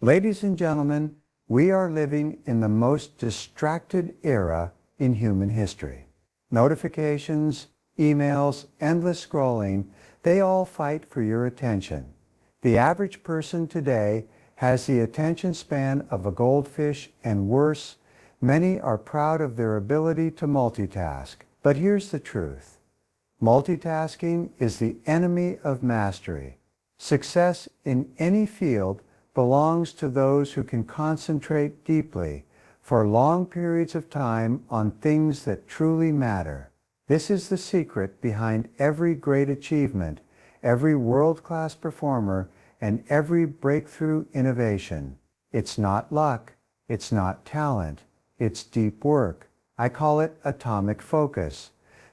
Ladies and gentlemen, we are living in the most distracted era in human history. Notifications, emails, endless scrolling, they all fight for your attention. The average person today has the attention span of a goldfish, and worse, many are proud of their ability to multitask. But here's the truth. Multitasking is the enemy of mastery. Success in any field belongs to those who can concentrate deeply for long periods of time on things that truly matter. This is the secret behind every great achievement, every world-class performer, and every breakthrough innovation. It's not luck, it's not talent, it's deep work. I call it atomic focus,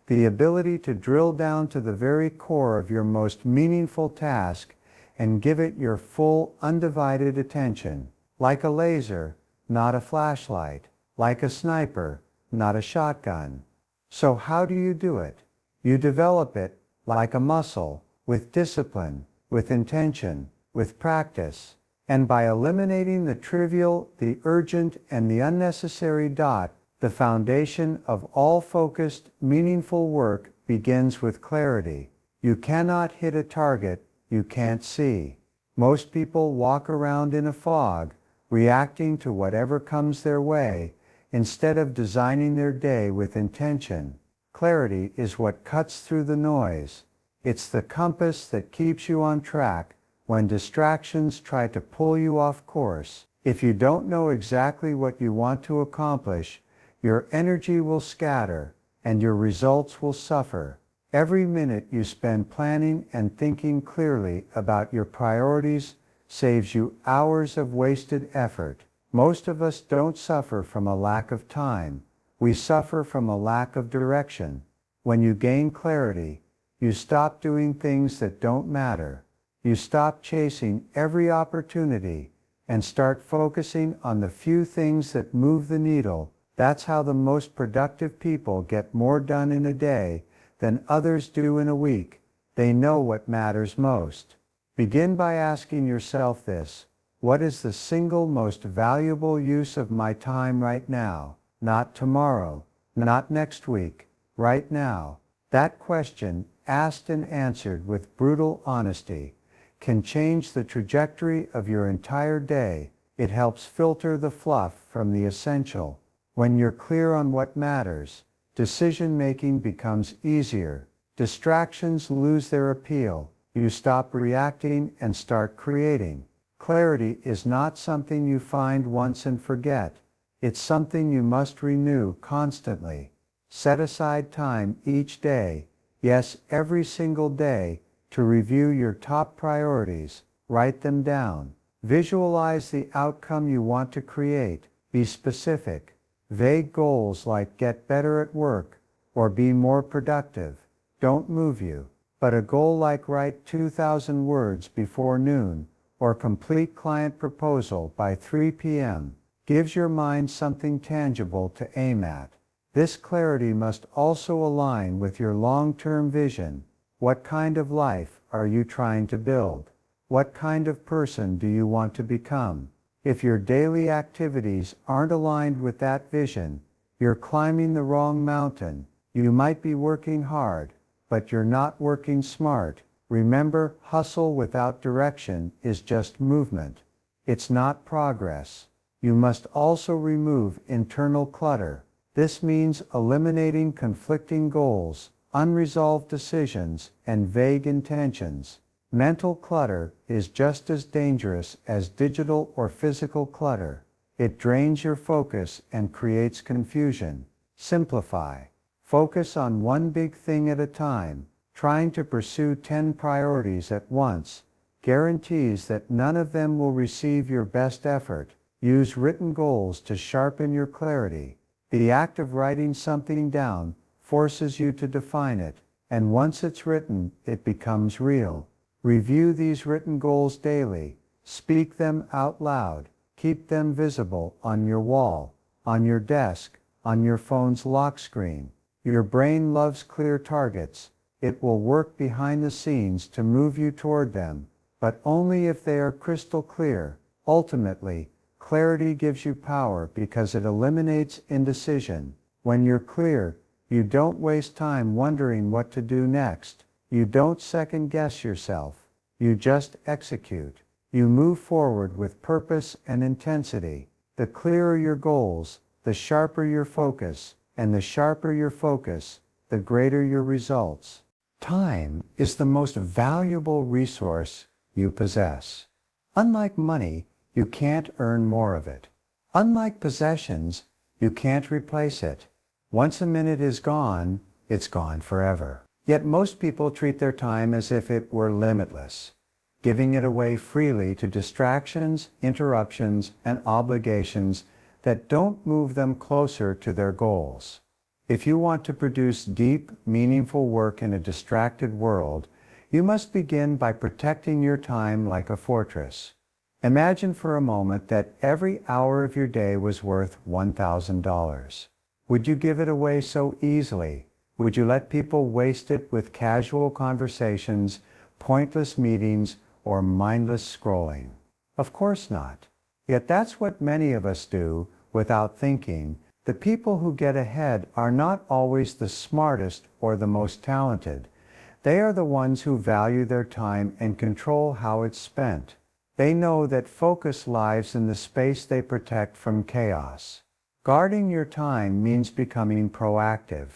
the ability to drill down to the very core of your most meaningful task and give it your full, undivided attention, like a laser, not a flashlight, like a sniper, not a shotgun. So how do you do it? You develop it like a muscle, with discipline, with intention, with practice, and by eliminating the trivial, the urgent, and the unnecessary the foundation of all focused, meaningful work begins with clarity. You cannot hit a target you can't see. Most people walk around in a fog, reacting to whatever comes their way, instead of designing their day with intention. Clarity is what cuts through the noise. It's the compass that keeps you on track when distractions try to pull you off course. If you don't know exactly what you want to accomplish, your energy will scatter and your results will suffer. Every minute you spend planning and thinking clearly about your priorities saves you hours of wasted effort. Most of us don't suffer from a lack of time. We suffer from a lack of direction. When you gain clarity, you stop doing things that don't matter. You stop chasing every opportunity and start focusing on the few things that move the needle. That's how the most productive people get more done in a day than others do in a week. They know what matters most. Begin by asking yourself this: what is the single most valuable use of my time right now? Not tomorrow, not next week, right now. That question, asked and answered with brutal honesty, can change the trajectory of your entire day. It helps filter the fluff from the essential. When you're clear on what matters, decision-making becomes easier. Distractions lose their appeal. You stop reacting and start creating. Clarity is not something you find once and forget. It's something you must renew constantly. Set aside time each day, yes, every single day, to review your top priorities. Write them down. Visualize the outcome you want to create. Be specific. Vague goals like get better at work or be more productive don't move you, but a goal like write 2,000 words before noon or complete client proposal by 3 p.m. gives your mind something tangible to aim at. This clarity must also align with your long-term vision. What kind of life are you trying to build? What kind of person do you want to become? If your daily activities aren't aligned with that vision, you're climbing the wrong mountain. You might be working hard, but you're not working smart. Remember, hustle without direction is just movement. It's not progress. You must also remove internal clutter. This means eliminating conflicting goals, unresolved decisions, and vague intentions. Mental clutter is just as dangerous as digital or physical clutter. It drains your focus and creates confusion. Simplify. Focus on one big thing at a time. Trying to pursue 10 priorities at once guarantees that none of them will receive your best effort. Use written goals to sharpen your clarity. The act of writing something down forces you to define it, and once it's written, it becomes real. Review these written goals daily. Speak them out loud. Keep them visible on your wall, on your desk, on your phone's lock screen. Your brain loves clear targets. It will work behind the scenes to move you toward them, but only if they are crystal clear. Ultimately, clarity gives you power because it eliminates indecision. When you're clear, you don't waste time wondering what to do next. You don't second guess yourself. You just execute. You move forward with purpose and intensity. The clearer your goals, the sharper your focus, and the sharper your focus, the greater your results. Time is the most valuable resource you possess. Unlike money, you can't earn more of it. Unlike possessions, you can't replace it. Once a minute is gone, it's gone forever. Yet most people treat their time as if it were limitless, giving it away freely to distractions, interruptions, and obligations that don't move them closer to their goals. If you want to produce deep, meaningful work in a distracted world, you must begin by protecting your time like a fortress. Imagine for a moment that every hour of your day was worth $1,000. Would you give it away so easily? Would you let people waste it with casual conversations, pointless meetings, or mindless scrolling? Of course not. Yet that's what many of us do without thinking. The people who get ahead are not always the smartest or the most talented. They are the ones who value their time and control how it's spent. They know that focus lies in the space they protect from chaos. Guarding your time means becoming proactive,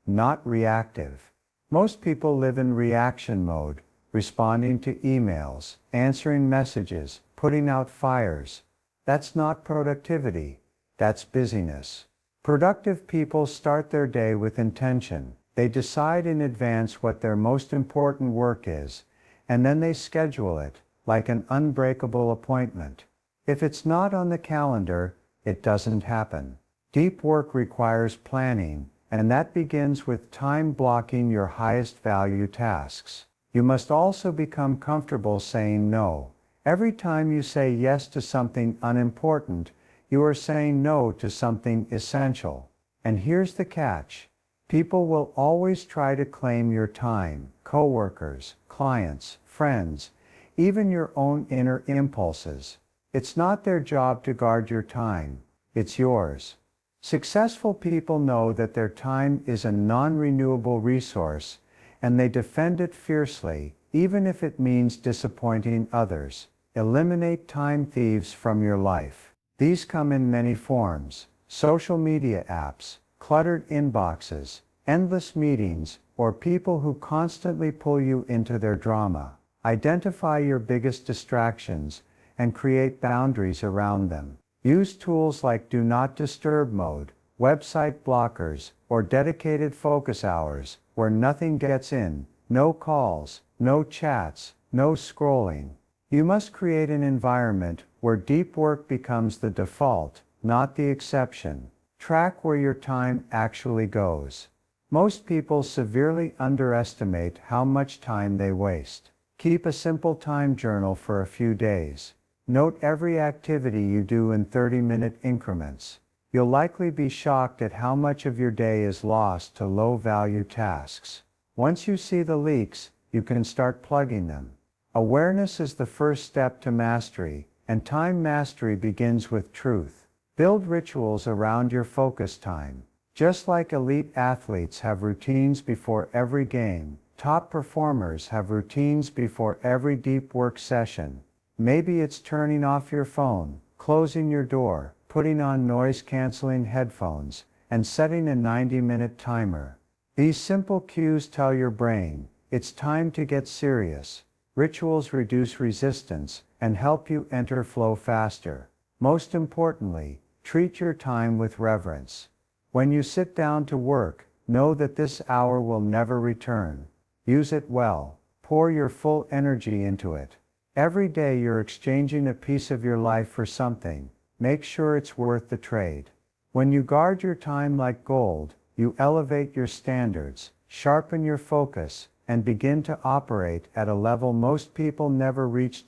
not reactive. Most people live in reaction mode, responding to emails, answering messages, putting out fires. That's not productivity. That's busyness. Productive people start their day with intention. They decide in advance what their most important work is, and then they schedule it, like an unbreakable appointment. If it's not on the calendar, it doesn't happen. Deep work requires planning, and that begins with time blocking your highest value tasks. You must also become comfortable saying no. Every time you say yes to something unimportant, you are saying no to something essential. And here's the catch. People will always try to claim your time, coworkers, clients, friends, even your own inner impulses. It's not their job to guard your time. It's yours. Successful people know that their time is a non-renewable resource, and they defend it fiercely, even if it means disappointing others. Eliminate time thieves from your life. These come in many forms: social media apps, cluttered inboxes, endless meetings, or people who constantly pull you into their drama. Identify your biggest distractions and create boundaries around them. Use tools like Do Not Disturb mode, website blockers, or dedicated focus hours where nothing gets in, no calls, no chats, no scrolling. You must create an environment where deep work becomes the default, not the exception. Track where your time actually goes. Most people severely underestimate how much time they waste. Keep a simple time journal for a few days. Note every activity you do in 30-minute increments. You'll likely be shocked at how much of your day is lost to low-value tasks. Once you see the leaks, you can start plugging them. Awareness is the first step to mastery, and time mastery begins with truth. Build rituals around your focus time. Just like elite athletes have routines before every game, top performers have routines before every deep work session. Maybe it's turning off your phone, closing your door, putting on noise-canceling headphones, and setting a 90-minute timer. These simple cues tell your brain, it's time to get serious. Rituals reduce resistance and help you enter flow faster. Most importantly, treat your time with reverence. When you sit down to work, know that this hour will never return. Use it well. Pour your full energy into it. Every day you're exchanging a piece of your life for something. Make sure it's worth the trade. When you guard your time like gold, you elevate your standards, sharpen your focus, and begin to operate at a level most people never reach.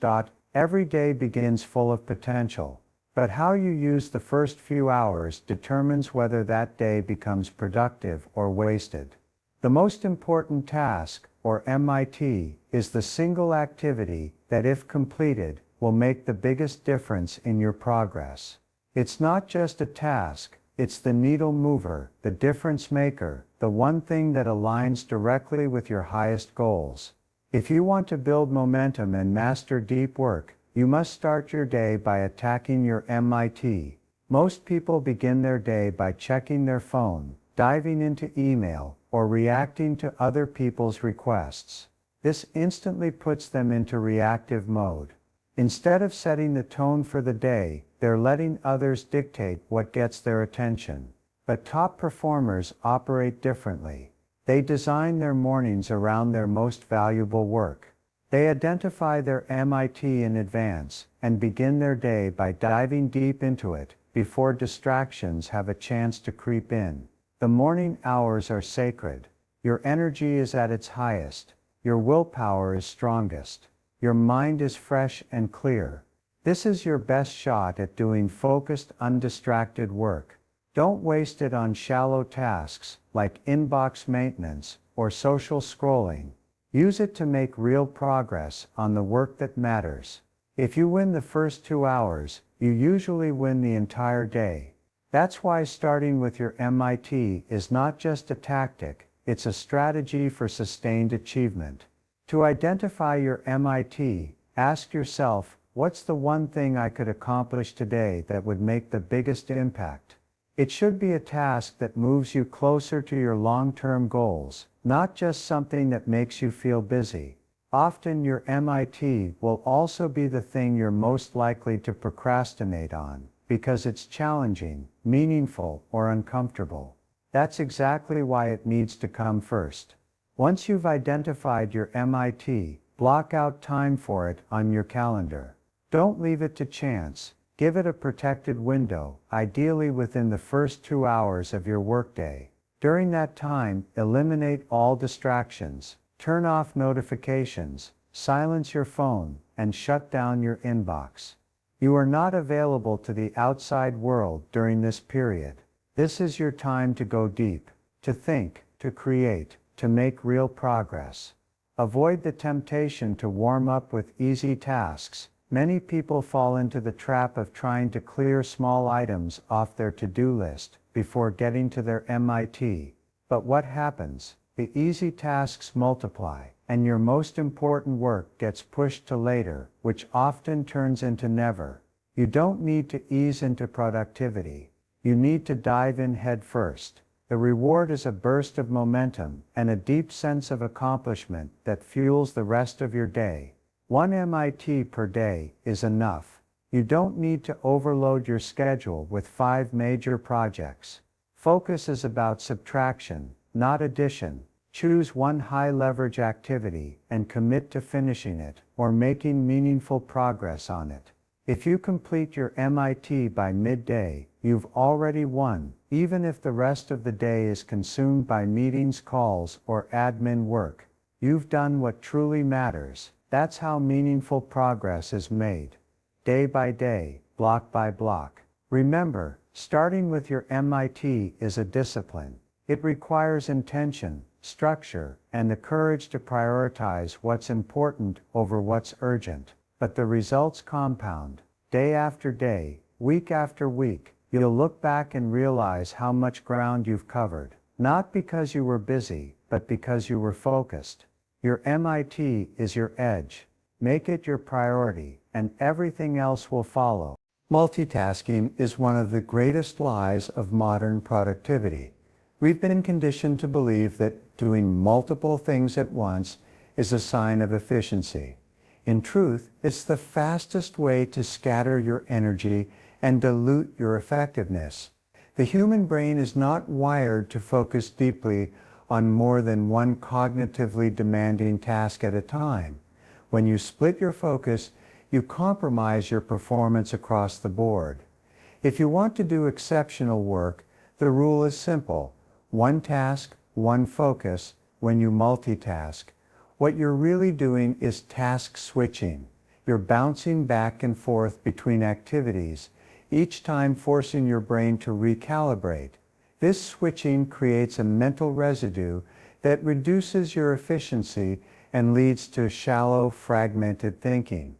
Every day begins full of potential, but how you use the first few hours determines whether that day becomes productive or wasted. The most important task, or MIT, is the single activity that, if completed, will make the biggest difference in your progress. It's not just a task, it's the needle mover, the difference maker, the one thing that aligns directly with your highest goals. If you want to build momentum and master deep work, you must start your day by attacking your MIT. Most people begin their day by checking their phone, diving into email, or reacting to other people's requests. This instantly puts them into reactive mode. Instead of setting the tone for the day, they're letting others dictate what gets their attention. But top performers operate differently. They design their mornings around their most valuable work. They identify their MIT in advance and begin their day by diving deep into it before distractions have a chance to creep in. The morning hours are sacred. Your energy is at its highest. Your willpower is strongest. Your mind is fresh and clear. This is your best shot at doing focused, undistracted work. Don't waste it on shallow tasks like inbox maintenance or social scrolling. Use it to make real progress on the work that matters. If you win the first 2 hours, you usually win the entire day. That's why starting with your MIT is not just a tactic, it's a strategy for sustained achievement. To identify your MIT, ask yourself, what's the one thing I could accomplish today that would make the biggest impact? It should be a task that moves you closer to your long-term goals, not just something that makes you feel busy. Often your MIT will also be the thing you're most likely to procrastinate on, because it's challenging, meaningful, or uncomfortable. That's exactly why it needs to come first. Once you've identified your MIT, block out time for it on your calendar. Don't leave it to chance. Give it a protected window, ideally within the first 2 hours of your workday. During that time, eliminate all distractions, turn off notifications, silence your phone, and shut down your inbox. You are not available to the outside world during this period. This is your time to go deep, to think, to create, to make real progress. Avoid the temptation to warm up with easy tasks. Many people fall into the trap of trying to clear small items off their to-do list before getting to their MIT. But what happens? The easy tasks multiply, and your most important work gets pushed to later, which often turns into never. You don't need to ease into productivity. You need to dive in head first. The reward is a burst of momentum and a deep sense of accomplishment that fuels the rest of your day. 1 MIT per day is enough. You don't need to overload your schedule with 5 major projects. Focus is about subtraction, not addition. Choose one high-leverage activity and commit to finishing it or making meaningful progress on it. If you complete your MIT by midday, you've already won, even if the rest of the day is consumed by meetings, calls, or admin work. You've done what truly matters. That's how meaningful progress is made. Day by day, block by block. Remember, starting with your MIT is a discipline. It requires intention, structure, and the courage to prioritize what's important over what's urgent. But the results compound. Day after day, week after week, you'll look back and realize how much ground you've covered. Not because you were busy, but because you were focused. Your MIT is your edge. Make it your priority, and everything else will follow. Multitasking is one of the greatest lies of modern productivity. We've been conditioned to believe that doing multiple things at once is a sign of efficiency. In truth, it's the fastest way to scatter your energy and dilute your effectiveness. The human brain is not wired to focus deeply on more than one cognitively demanding task at a time. When you split your focus, you compromise your performance across the board. If you want to do exceptional work, the rule is simple. One task, one focus. When you multitask, what you're really doing is task switching. You're bouncing back and forth between activities, each time forcing your brain to recalibrate. This switching creates a mental residue that reduces your efficiency and leads to shallow, fragmented thinking.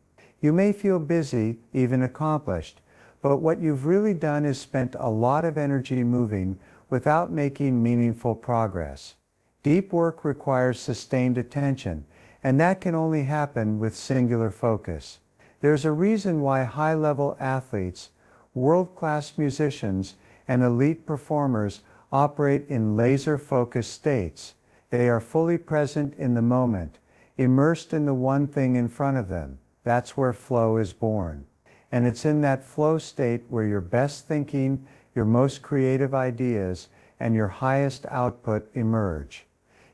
You may feel busy, even accomplished, but what you've really done is spent a lot of energy moving without making meaningful progress. Deep work requires sustained attention, and that can only happen with singular focus. There's a reason why high-level athletes, world-class musicians, and elite performers operate in laser-focused states. They are fully present in the moment, immersed in the one thing in front of them. That's where flow is born. And it's in that flow state where your best thinking, your most creative ideas, and your highest output emerge.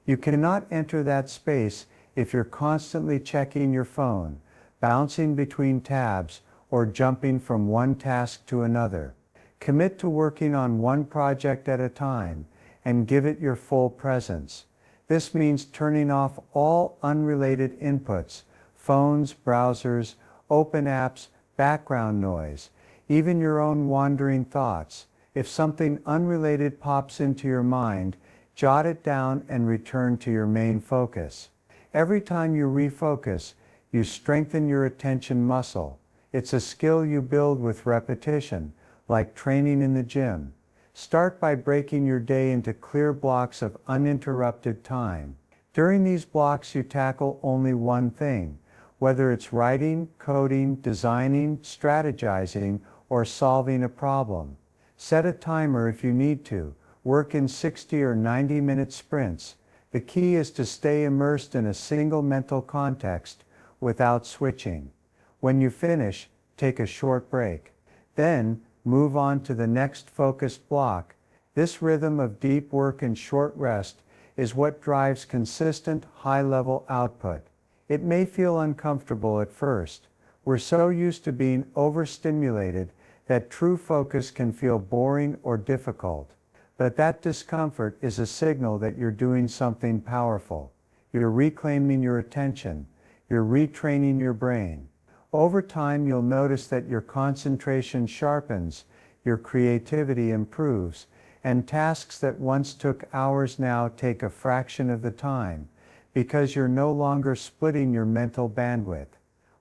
You cannot enter that space if you're constantly checking your phone, bouncing between tabs, or jumping from one task to another. Commit to working on one project at a time and give it your full presence. This means turning off all unrelated inputs, phones, browsers, open apps, background noise, even your own wandering thoughts. If something unrelated pops into your mind, jot it down and return to your main focus. Every time you refocus, you strengthen your attention muscle. It's a skill you build with repetition, like training in the gym. Start by breaking your day into clear blocks of uninterrupted time. During these blocks, you tackle only one thing, whether it's writing, coding, designing, strategizing, or solving a problem. Set a timer if you need to. Work in 60 or 90-minute sprints. The key is to stay immersed in a single mental context without switching. When you finish, take a short break. Then, move on to the next focused block. This rhythm of deep work and short rest is what drives consistent, high-level output. It may feel uncomfortable at first. We're so used to being overstimulated that true focus can feel boring or difficult. But that discomfort is a signal that you're doing something powerful. You're reclaiming your attention. You're retraining your brain. Over time, you'll notice that your concentration sharpens, your creativity improves, and tasks that once took hours now take a fraction of the time, because you're no longer splitting your mental bandwidth.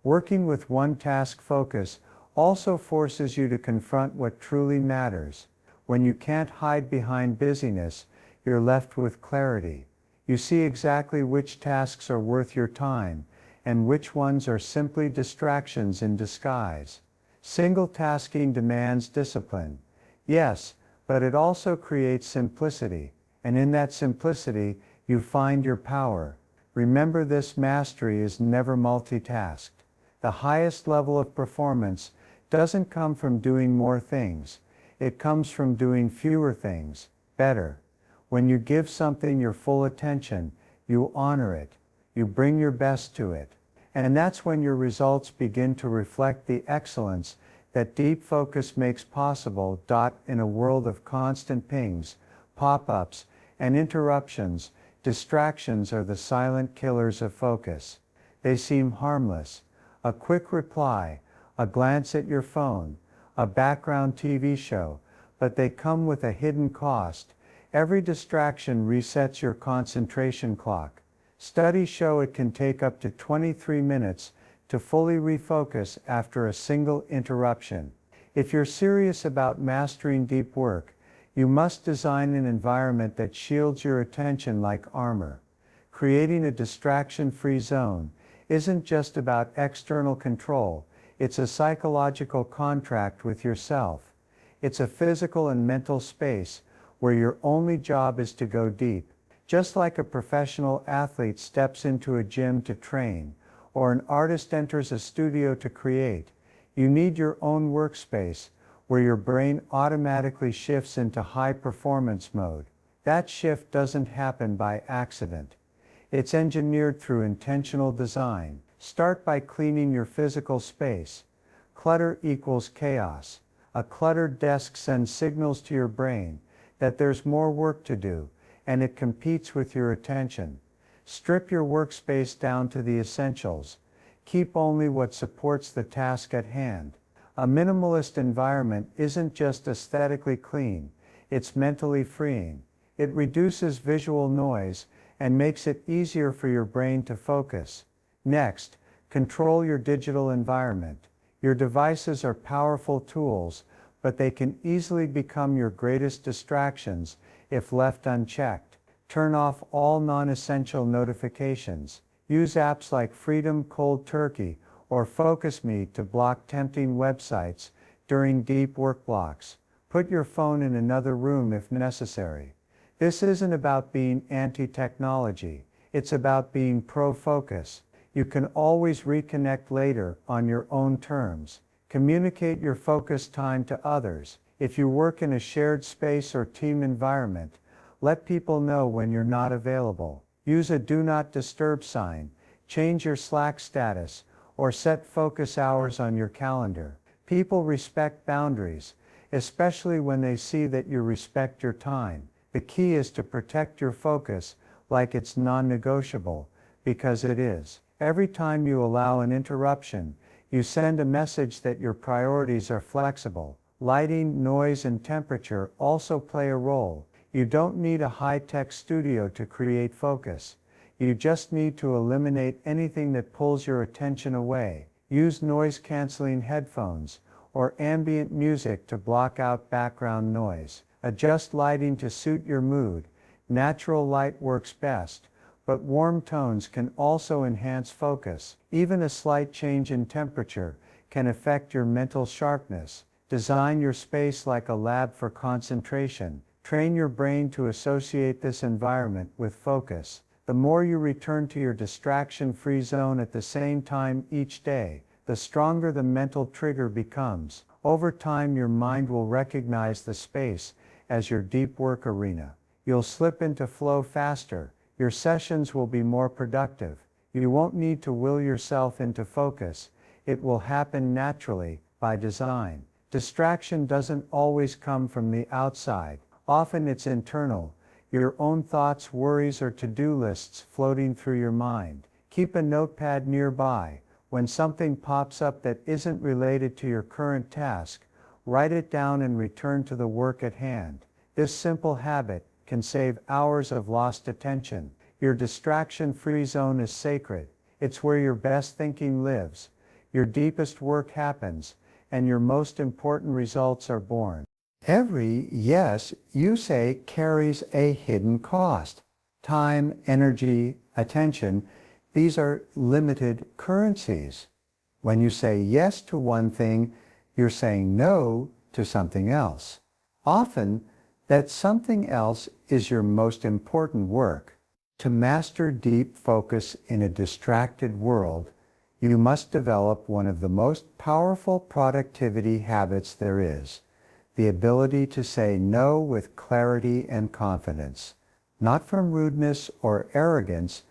Working with one task focus also forces you to confront what truly matters. When you can't hide behind busyness, you're left with clarity. You see exactly which tasks are worth your time, and which ones are simply distractions in disguise. Single tasking demands discipline. Yes, but it also creates simplicity, and in that simplicity, you find your power. Remember, this mastery is never multitasked. The highest level of performance doesn't come from doing more things. It comes from doing fewer things, better. When you give something your full attention, you honor it. You bring your best to it. And that's when your results begin to reflect the excellence that deep focus makes possible. In a world of constant pings, pop-ups, and interruptions, distractions are the silent killers of focus. They seem harmless. A quick reply, a glance at your phone, a background TV show, but they come with a hidden cost. Every distraction resets your concentration clock. Studies show it can take up to 23 minutes to fully refocus after a single interruption. If you're serious about mastering deep work, you must design an environment that shields your attention like armor. Creating a distraction-free zone isn't just about external control, it's a psychological contract with yourself. It's a physical and mental space where your only job is to go deep. Just like a professional athlete steps into a gym to train, or an artist enters a studio to create, you need your own workspace where your brain automatically shifts into high performance mode. That shift doesn't happen by accident. It's engineered through intentional design. Start by cleaning your physical space. Clutter equals chaos. A cluttered desk sends signals to your brain that there's more work to do, and it competes with your attention. Strip your workspace down to the essentials. Keep only what supports the task at hand. A minimalist environment isn't just aesthetically clean, it's mentally freeing. It reduces visual noise and makes it easier for your brain to focus. Next, Control your digital environment. Your devices are powerful tools, but they can easily become your greatest distractions if left unchecked. Turn off all non-essential notifications. Use apps like Freedom Cold Turkey or Focus Me to block tempting websites during deep work blocks. Put your phone in another room if necessary. This isn't about being anti-technology. It's about being pro-focus. You can always reconnect later on your own terms. Communicate your focus time to others. If you work in a shared space or team environment, let people know when you're not available. Use a do not disturb sign, change your Slack status, or set focus hours on your calendar. People respect boundaries, especially when they see that you respect your time. The key is to protect your focus like it's non-negotiable, because it is. Every time you allow an interruption, you send a message that your priorities are flexible. Lighting, noise, and temperature also play a role. You don't need a high-tech studio to create focus. You just need to eliminate anything that pulls your attention away. Use noise-canceling headphones or ambient music to block out background noise. Adjust lighting to suit your mood. Natural light works best, but warm tones can also enhance focus. Even a slight change in temperature can affect your mental sharpness. Design your space like a lab for concentration. Train your brain to associate this environment with focus. The more you return to your distraction-free zone at the same time each day, the stronger the mental trigger becomes. Over time, your mind will recognize the space as your deep work arena. You'll slip into flow faster. Your sessions will be more productive. You won't need to will yourself into focus. It will happen naturally, by design. Distraction doesn't always come from the outside. Often it's internal. Your own thoughts, worries, or to-do lists floating through your mind. Keep a notepad nearby. When something pops up that isn't related to your current task, write it down and return to the work at hand. This simple habit can save hours of lost attention. Your distraction-free zone is sacred. It's where your best thinking lives, your deepest work happens, and your most important results are born. Every yes you say carries a hidden cost. Time, energy, attention, these are limited currencies. When you say yes to one thing, you're saying no to something else. Often, that something else is your most important work. To master deep focus in a distracted world, you must develop one of the most powerful productivity habits there is, the ability to say no with clarity and confidence, not from rudeness or arrogance,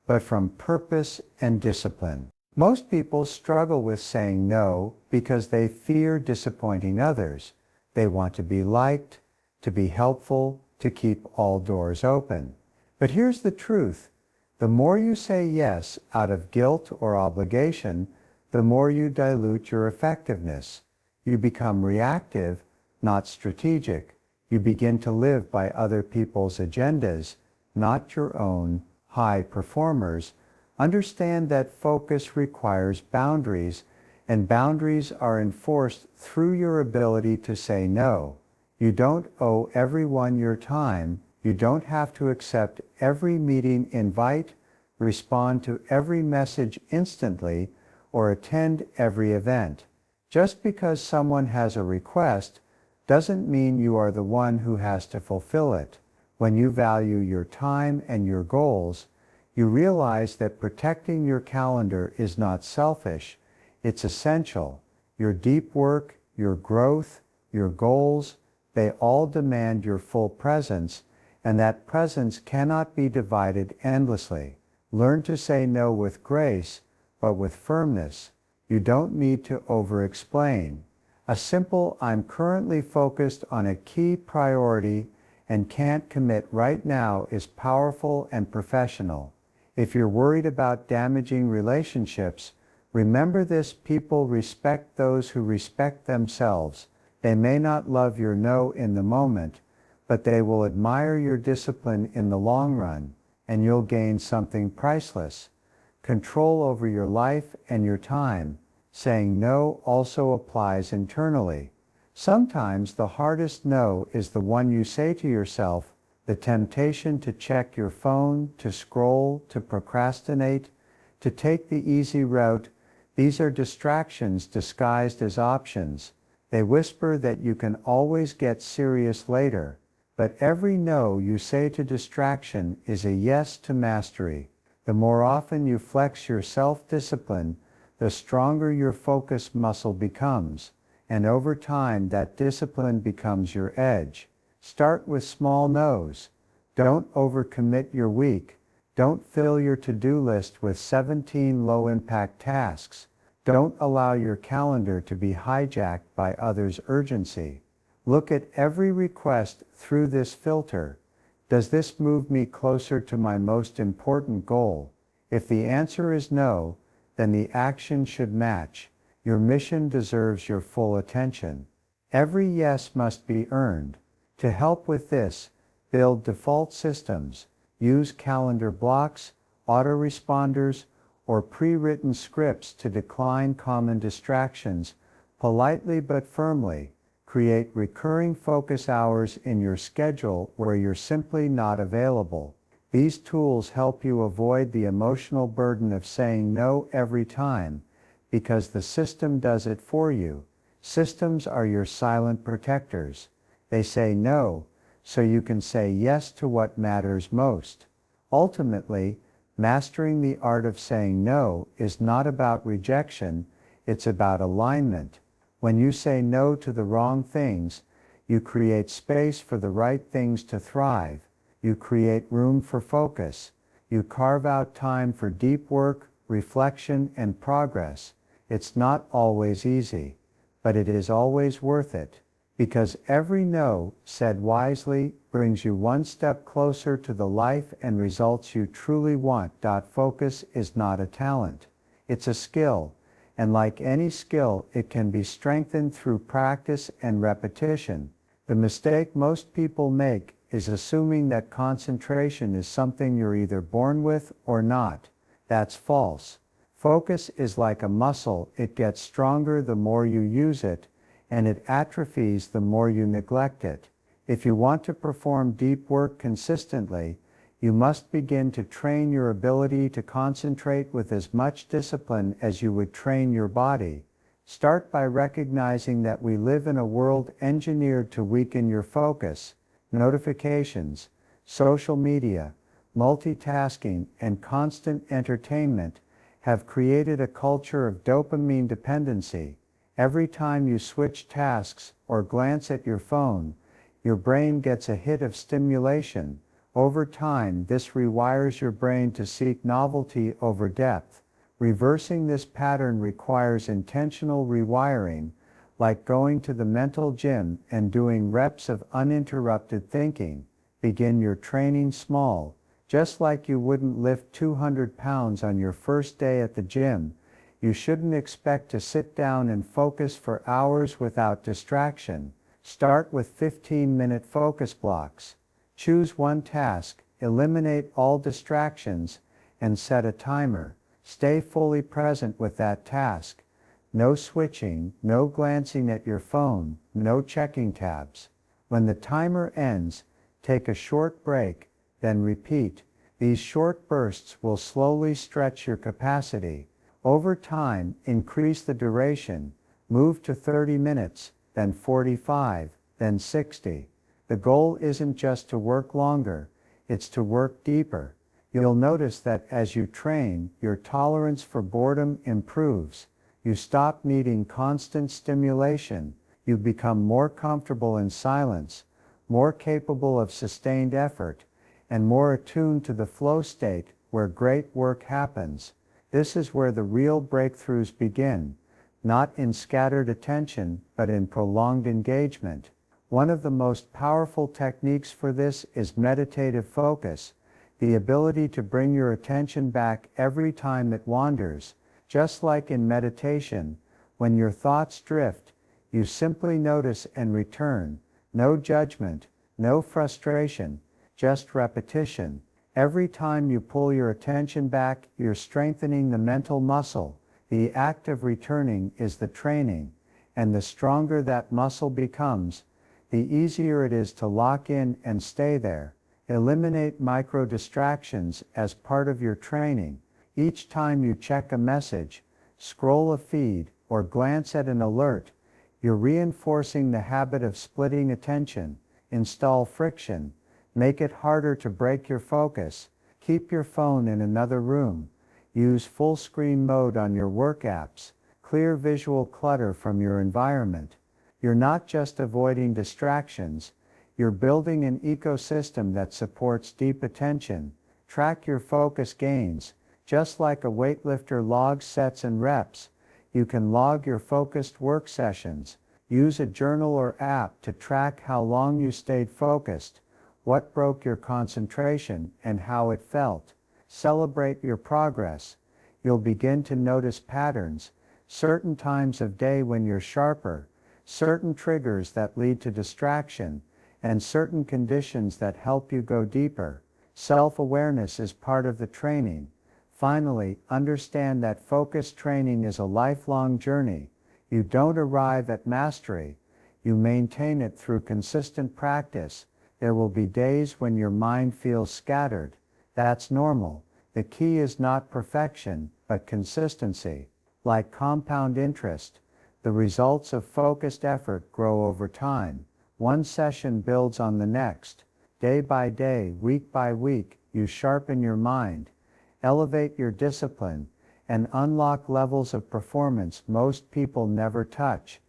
but from purpose and discipline. Most people struggle with saying no because they fear disappointing others. They want to be liked, to be helpful, to keep all doors open. But here's the truth. The more you say yes out of guilt or obligation, the more you dilute your effectiveness. You become reactive, not strategic. You begin to live by other people's agendas, not your own. High performers understand that focus requires boundaries, and boundaries are enforced through your ability to say no. You don't owe everyone your time. You don't have to accept every meeting invite, respond to every message instantly, or attend every event. Just because someone has a request doesn't mean you are the one who has to fulfill it. When you value your time and your goals, you realize that protecting your calendar is not selfish, it's essential. Your deep work, your growth, your goals, they all demand your full presence, and that presence cannot be divided endlessly. Learn to say no with grace, but with firmness. You don't need to over-explain. A simple "I'm currently focused on a key priority and can't commit right now" is powerful and professional. If you're worried about damaging relationships, remember this: people respect those who respect themselves. They may not love your no in the moment, but they will admire your discipline in the long run, and you'll gain something priceless: control over your life and your time. Saying no also applies internally. Sometimes the hardest no is the one you say to yourself, the temptation to check your phone, to scroll, to procrastinate, to take the easy route. These are distractions disguised as options. They whisper that you can always get serious later. But every no you say to distraction is a yes to mastery. The more often you flex your self-discipline, the stronger your focus muscle becomes, and over time that discipline becomes your edge. Start with small no's. Don't overcommit your week. Don't fill your to-do list with 17 low-impact tasks. Don't allow your calendar to be hijacked by others' urgency. Look at every request through this filter. Does this move me closer to my most important goal? If the answer is no, then the action should match. Your mission deserves your full attention. Every yes must be earned. To help with this, build default systems. Use calendar blocks, autoresponders, or pre-written scripts to decline common distractions, politely but firmly. Create recurring focus hours in your schedule where you're simply not available. These tools help you avoid the emotional burden of saying no every time, because the system does it for you. Systems are your silent protectors. They say no, so you can say yes to what matters most. Ultimately, mastering the art of saying no is not about rejection, it's about alignment. When you say no to the wrong things, you create space for the right things to thrive. You create room for focus. You carve out time for deep work, reflection, and progress. It's not always easy, but it is always worth it, because every no, said wisely, brings you one step closer to the life and results you truly want. Focus is not a talent. It's a skill, and like any skill, it can be strengthened through practice and repetition. The mistake most people make is assuming that concentration is something you're either born with or not. That's false. Focus is like a muscle. It gets stronger the more you use it, and it atrophies the more you neglect it. If you want to perform deep work consistently, you must begin to train your ability to concentrate with as much discipline as you would train your body. Start by recognizing that we live in a world engineered to weaken your focus. Notifications, social media, multitasking, and constant entertainment have created a culture of dopamine dependency. Every time you switch tasks or glance at your phone, your brain gets a hit of stimulation. Over time, this rewires your brain to seek novelty over depth. Reversing this pattern requires intentional rewiring, like going to the mental gym and doing reps of uninterrupted thinking. Begin your training small. Just like you wouldn't lift 200 pounds on your first day at the gym, you shouldn't expect to sit down and focus for hours without distraction. Start with 15-minute focus blocks. Choose one task, eliminate all distractions, and set a timer. Stay fully present with that task. No switching, no glancing at your phone, no checking tabs. When the timer ends, take a short break, then repeat. These short bursts will slowly stretch your capacity. Over time, increase the duration. Move to 30 minutes, then 45, then 60. The goal isn't just to work longer, it's to work deeper. You'll notice that as you train, your tolerance for boredom improves. You stop needing constant stimulation. You become more comfortable in silence, more capable of sustained effort, and more attuned to the flow state where great work happens. This is where the real breakthroughs begin, not in scattered attention, but in prolonged engagement. One of the most powerful techniques for this is meditative focus, the ability to bring your attention back every time it wanders. Just like in meditation, when your thoughts drift, you simply notice and return. No judgment, no frustration, just repetition. Every time you pull your attention back, you're strengthening the mental muscle. The act of returning is the training, and the stronger that muscle becomes, the easier it is to lock in and stay there. Eliminate micro distractions as part of your training. Each time you check a message, scroll a feed, or glance at an alert, you're reinforcing the habit of splitting attention. Install friction. Make it harder to break your focus. Keep your phone in another room. Use full screen mode on your work apps. Clear visual clutter from your environment. You're not just avoiding distractions, you're building an ecosystem that supports deep attention. Track your focus gains. Just like a weightlifter logs sets and reps, you can log your focused work sessions. Use a journal or app to track how long you stayed focused, what broke your concentration, and how it felt. Celebrate your progress. You'll begin to notice patterns, certain times of day when you're sharper, certain triggers that lead to distraction, and certain conditions that help you go deeper. Self-awareness is part of the training. Finally, understand that focus training is a lifelong journey. You don't arrive at mastery. You maintain it through consistent practice. There will be days when your mind feels scattered. That's normal. The key is not perfection, but consistency. Like compound interest, the results of focused effort grow over time. One session builds on the next. Day by day, week by week, you sharpen your mind, elevate your discipline, and unlock levels of performance most people never touch.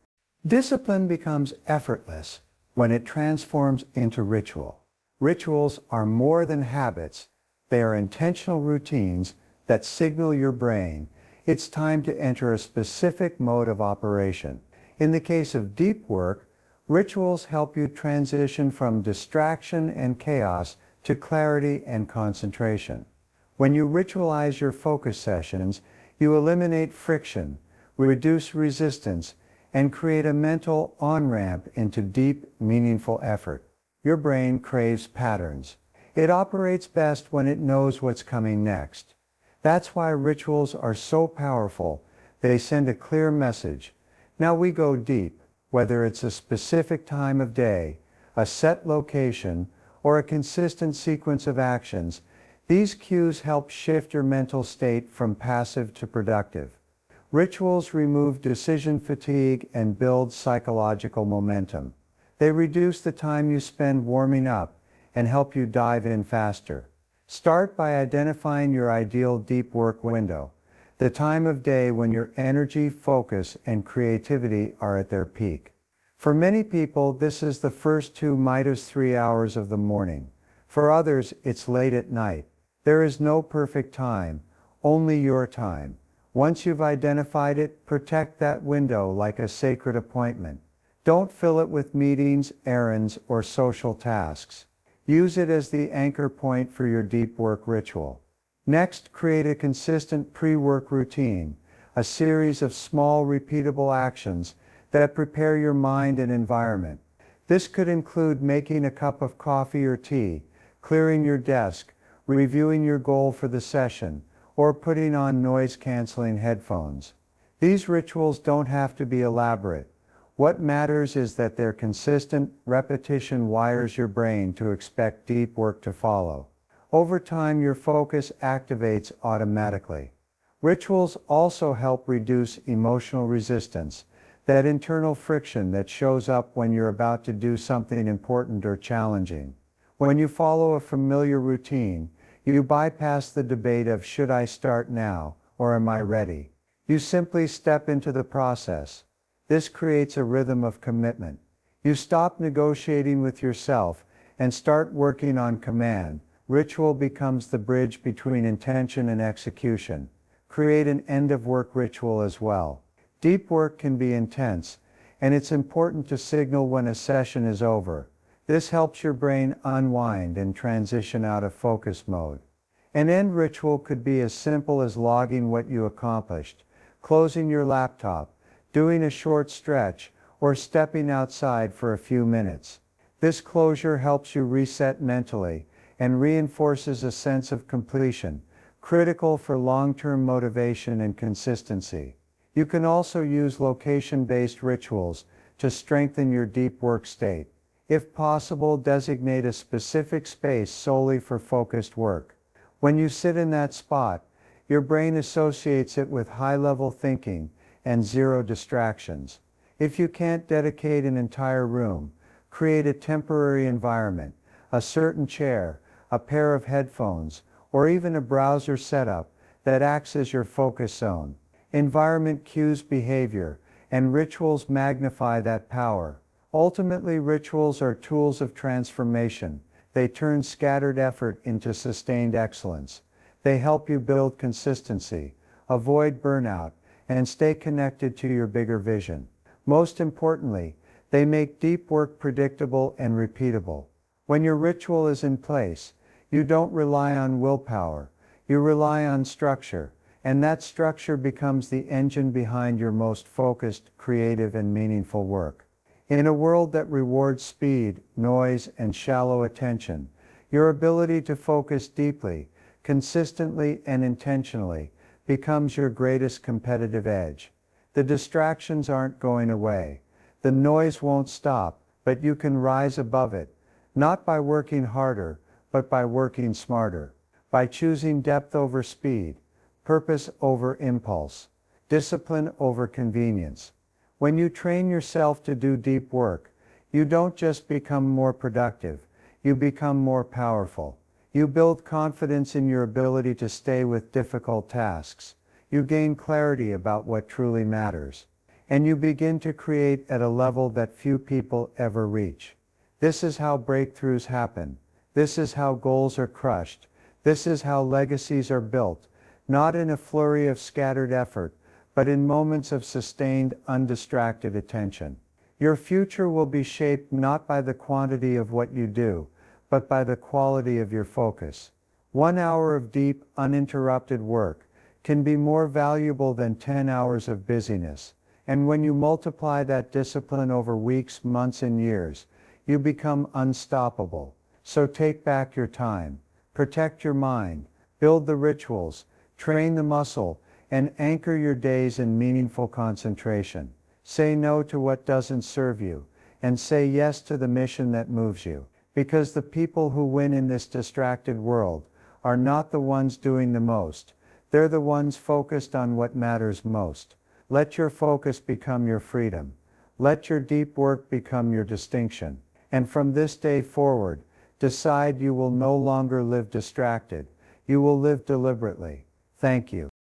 Discipline becomes effortless when it transforms into ritual. Rituals are more than habits. They are intentional routines that signal your brain it's time to enter a specific mode of operation. In the case of deep work, rituals help you transition from distraction and chaos to clarity and concentration. When you ritualize your focus sessions, you eliminate friction, reduce resistance, and create a mental on-ramp into deep, meaningful effort. Your brain craves patterns. It operates best when it knows what's coming next. That's why rituals are so powerful. They send a clear message. Now we go deep, whether it's a specific time of day, a set location, or a consistent sequence of actions. These cues help shift your mental state from passive to productive. Rituals remove decision fatigue and build psychological momentum. They reduce the time you spend warming up and help you dive in faster. Start by identifying your ideal deep work window, the time of day when your energy, focus, and creativity are at their peak. For many people, this is the first 2 to 3 hours of the morning. For others, it's late at night. There is no perfect time, only your time. Once you've identified it, protect that window like a sacred appointment. Don't fill it with meetings, errands, or social tasks. Use it as the anchor point for your deep work ritual. Next, create a consistent pre-work routine, a series of small repeatable actions that prepare your mind and environment. This could include making a cup of coffee or tea, clearing your desk, reviewing your goal for the session, or putting on noise-canceling headphones. These rituals don't have to be elaborate. What matters is that their consistent repetition wires your brain to expect deep work to follow. Over time, your focus activates automatically. Rituals also help reduce emotional resistance, that internal friction that shows up when you're about to do something important or challenging. When you follow a familiar routine, you bypass the debate of should I start now or am I ready? You simply step into the process. This creates a rhythm of commitment. You stop negotiating with yourself and start working on command. Ritual becomes the bridge between intention and execution. Create an end-of-work ritual as well. Deep work can be intense, and it's important to signal when a session is over. This helps your brain unwind and transition out of focus mode. An end ritual could be as simple as logging what you accomplished, closing your laptop, doing a short stretch, or stepping outside for a few minutes. This closure helps you reset mentally and reinforces a sense of completion, critical for long-term motivation and consistency. You can also use location-based rituals to strengthen your deep work state. If possible, designate a specific space solely for focused work. When you sit in that spot, your brain associates it with high-level thinking and zero distractions. If you can't dedicate an entire room, create a temporary environment, a certain chair, a pair of headphones, or even a browser setup that acts as your focus zone. Environment cues behavior, and rituals magnify that power. Ultimately, rituals are tools of transformation. They turn scattered effort into sustained excellence. They help you build consistency, avoid burnout, and stay connected to your bigger vision. Most importantly, they make deep work predictable and repeatable. When your ritual is in place, you don't rely on willpower, you rely on structure, and that structure becomes the engine behind your most focused, creative, and meaningful work. In a world that rewards speed, noise, and shallow attention, your ability to focus deeply, consistently, and intentionally becomes your greatest competitive edge. The distractions aren't going away. The noise won't stop, but you can rise above it, not by working harder, but by working smarter, by choosing depth over speed, purpose over impulse, discipline over convenience. When you train yourself to do deep work, you don't just become more productive, you become more powerful. You build confidence in your ability to stay with difficult tasks. You gain clarity about what truly matters. And you begin to create at a level that few people ever reach. This is how breakthroughs happen. This is how goals are crushed. This is how legacies are built, not in a flurry of scattered effort, but in moments of sustained, undistracted attention. Your future will be shaped not by the quantity of what you do, but by the quality of your focus. 1 hour of deep, uninterrupted work can be more valuable than 10 hours of busyness. And when you multiply that discipline over weeks, months, and years, you become unstoppable. So take back your time, protect your mind, build the rituals, train the muscle, and anchor your days in meaningful concentration. Say no to what doesn't serve you, and say yes to the mission that moves you. Because the people who win in this distracted world are not the ones doing the most, they're the ones focused on what matters most. Let your focus become your freedom. Let your deep work become your distinction. And from this day forward, decide you will no longer live distracted. You will live deliberately. Thank you.